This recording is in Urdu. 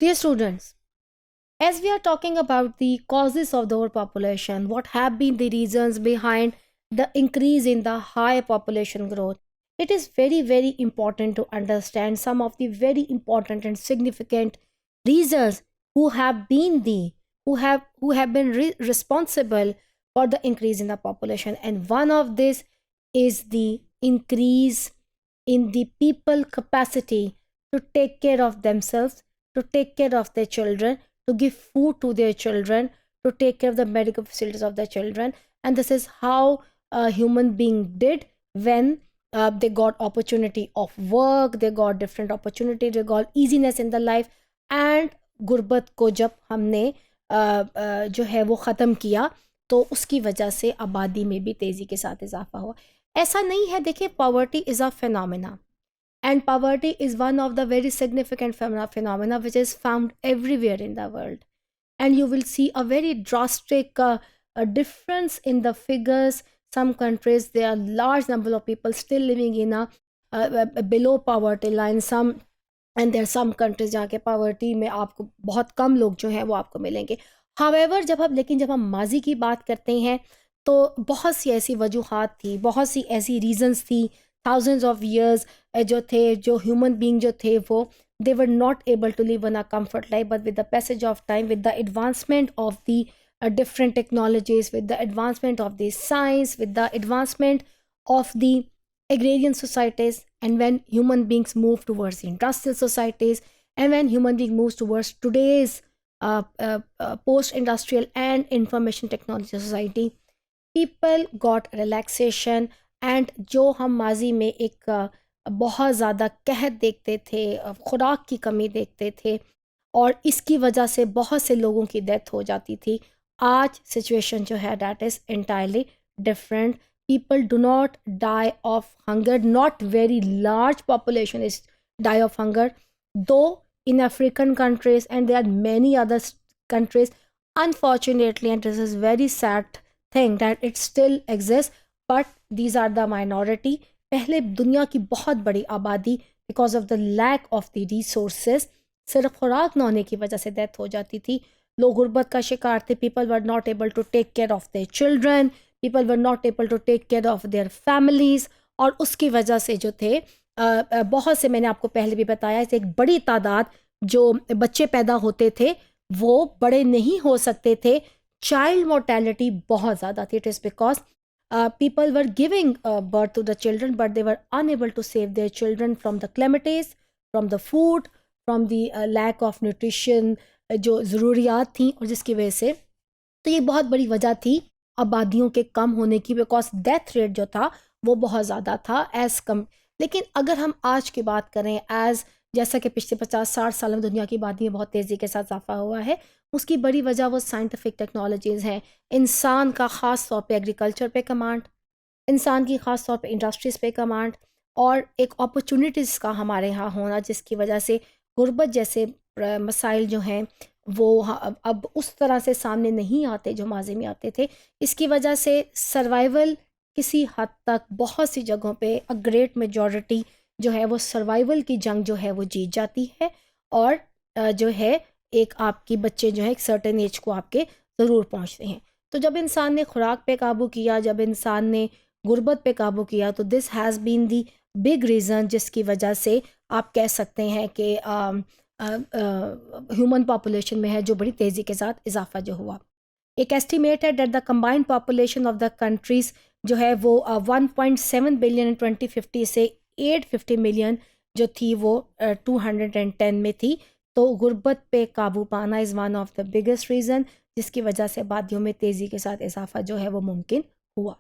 Dear students, as we are talking about the causes of the overpopulation, what have been the reasons behind the increase in the high population growth, it is very, very important to understand some of the very important and significant reasons who have been the who have been responsible for the increase in the population. And one of this is the increase in the people capacity to take care of themselves, to take care of their children, to give food to their children, to take care of the medical facilities of their children. And this is how a human being did when they got opportunity of work, they got different opportunity, they got easiness in the life. And غربت کو جب ہم نے جو ہے وہ ختم کیا تو اس کی وجہ سے آبادی میں بھی تیزی کے ساتھ اضافہ ہوا. ایسا نہیں ہے، دیکھیں poverty is a phenomena. And poverty is one of the very significant phenomena which is found everywhere in the world. And you will see a very drastic difference in the figures. Some countries, there are large number of people still living in a below poverty line. And there are some countries جہاں کے پاورٹی میں آپ کو بہت کم لوگ جو ہیں وہ آپ کو ملیں گے. However, جب ہم ماضی کی بات کرتے ہیں تو بہت سی ایسی وجوہات تھی، بہت سی ایسی ریزنس تھی. thousands of years جو تھے، جو ہیومن بینگ جو تھے وہ they were not able to live on a comfort life, but with the passage of time, with the advancement of the different technologies, with the advancement of the science, with the advancement of the agrarian societies, and when human beings move towards the industrial societies, and when human being moves towards today's post-industrial and information technology society, people got relaxation. And جو ہم ماضی میں ایک بہت زیادہ قحط دیکھتے تھے، خوراک کی کمی دیکھتے تھے، اور اس کی وجہ سے بہت سے لوگوں کی ڈیتھ ہو جاتی تھی، آج سچویشن جو ہے that is entirely different. People do not die of hunger, not very large population is die of hunger though in African countries and there are many other countries. Unfortunately and this is very sad thing that it still exist, but these are the minority. پہلے دنیا کی بہت بڑی آبادی because of the lack of the resources, صرف خوراک نہ ہونے کی وجہ سے ڈیتھ ہو جاتی تھی. لوگ غربت کا شکار تھے. People were not able to take care of their children, people were not able to take care of their families. اور اس کی وجہ سے جو تھے بہت سے، میں نے آپ کو پہلے بھی بتایا، ایک بڑی تعداد جو بچے پیدا ہوتے تھے وہ بڑے نہیں ہو سکتے تھے. چائلڈ مورٹیلٹی بہت زیادہ تھی. It is because people were giving birth to the children, but they were unable to save their children from the calamities, from the food, from the lack of nutrition جو ضروریات تھیں، اور جس کی وجہ سے تو یہ بہت بڑی وجہ تھی آبادیوں کے کم ہونے کی، بیکاز ڈیتھ ریٹ جو تھا وہ بہت زیادہ تھا ایز کم. لیکن اگر ہم آج کی بات کریں، ایز جیسا کہ پچھلے 50-60 سال میں دنیا کی آبادی میں بہت تیزی کے ساتھ اضافہ ہوا ہے، اس کی بڑی وجہ وہ سائنٹیفک ٹیکنالوجیز ہیں. انسان کا خاص طور پہ ایگریکلچر پہ کمانڈ، انسان کی خاص طور پہ انڈسٹریز پہ کمانڈ، اور ایک اپرچونیٹیز کا ہمارے ہاں ہونا، جس کی وجہ سے غربت جیسے مسائل جو ہیں وہ اب اس طرح سے سامنے نہیں آتے جو ماضی میں آتے تھے. اس کی وجہ سے سروائیول کسی حد تک بہت سی جگہوں پہ اے گریٹ میجورٹی جو ہے وہ سروائیول کی جنگ جو ہے وہ جیت جاتی ہے، اور جو ہے ایک آپ کی بچے جو ہے ایک سرٹن ایج کو آپ کے ضرور پہنچتے ہیں. تو جب انسان نے خوراک پہ قابو کیا، جب انسان نے غربت پہ قابو کیا، تو this has been the big reason جس کی وجہ سے آپ کہہ سکتے ہیں کہ ہیومن پاپولیشن میں ہے جو بڑی تیزی کے ساتھ اضافہ جو ہوا. ایک ایسٹیمیٹ ہے that the combined population of the countries جو ہے وہ 1.7 بلین 2050 سے 850 ملین جو تھی وہ 210 میں تھی. تو غربت پہ قابو پانا is one of the biggest reason جس کی وجہ سے آبادیوں میں تیزی کے ساتھ اضافہ جو ہے وہ ممکن ہوا.